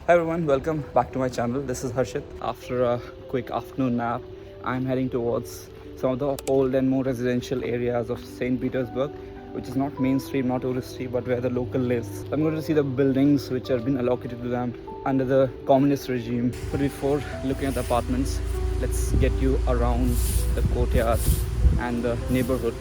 Hi everyone, welcome back to my channel. This is Harshit. After a quick afternoon nap, I'm heading towards some of the old and more residential areas of St. Petersburg, which is not mainstream, not touristy, but where the local lives. I'm going to see the buildings which have been allocated to them under the communist regime. But before looking at the apartments, let's get you around the courtyard and the neighborhood.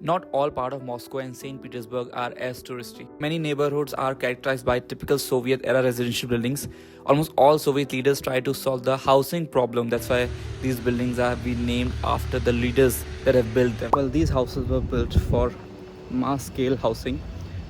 Not all part of Moscow and St. Petersburg are as touristy. Many neighborhoods are characterized by typical Soviet-era residential buildings. Almost all Soviet leaders try to solve the housing problem. That's why these buildings have been named after the leaders that have built them. Well, these houses were built for mass-scale housing,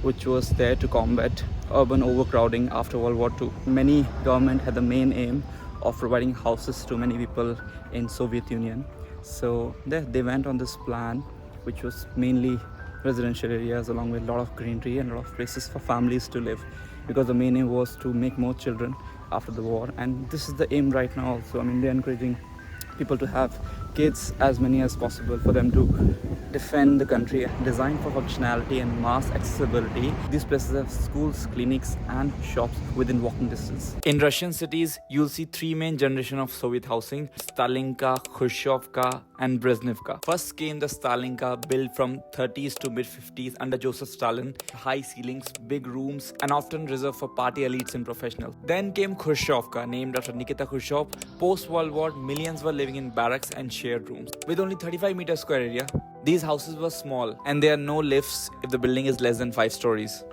which was there to combat urban overcrowding after World War II. Many government had the main aim of providing houses to many people in Soviet Union. So they went on this plan, which was mainly residential areas along with a lot of greenery and a lot of places for families to live, because the main aim was to make more children after the war. And this is the aim right now also. I mean, they're encouraging people to have kids, as many as possible, for them to defend the country. Designed for functionality and mass accessibility, these places have schools, clinics and shops within walking distance. In Russian cities, you'll see three main generations of Soviet housing: Stalinka, Khrushchyovka and Brezhnevka. First came the Stalinka, built from 30s to mid 50s under Joseph Stalin. High ceilings, big rooms and often reserved for party elites and professionals. Then came Khrushchyovka, named after Nikita Khrushchev. Post-World War, millions were living in barracks and shared rooms. With only 35 meters square area, these houses were small and there are no lifts if the building is less than 5 stories.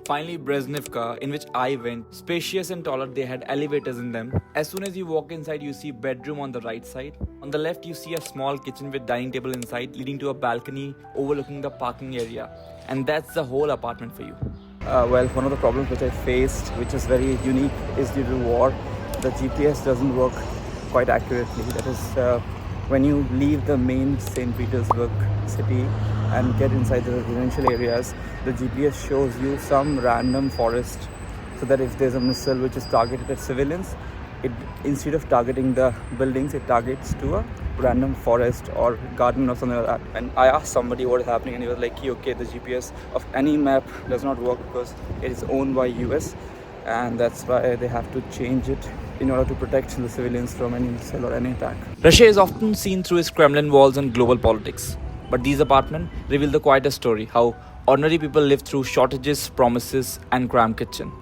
Finally, Brezhnevka, in which I went, spacious and taller, they had elevators in them. As soon as you walk inside, you see bedroom on the right side. On the left, you see a small kitchen with dining table inside, leading to a balcony overlooking the parking area. And that's the whole apartment for you. Well, one of the problems which I faced, which is very unique, is due to war. The GPS doesn't work quite accurately. That is, when you leave the main St. Petersburg city and get inside the residential areas, the GPS shows you some random forest, so that if there's a missile which is targeted at civilians, it, instead of targeting the buildings, it targets to a random forest or garden or something like that. And I asked somebody what is happening, and he was like, okay, the GPS of any map does not work because it is owned by US, and that's why they have to change it in order to protect the civilians from any missile or any attack. Russia is often seen through its Kremlin walls and global politics. But these apartments reveal the quieter story, how ordinary people live through shortages, promises and cramped kitchen.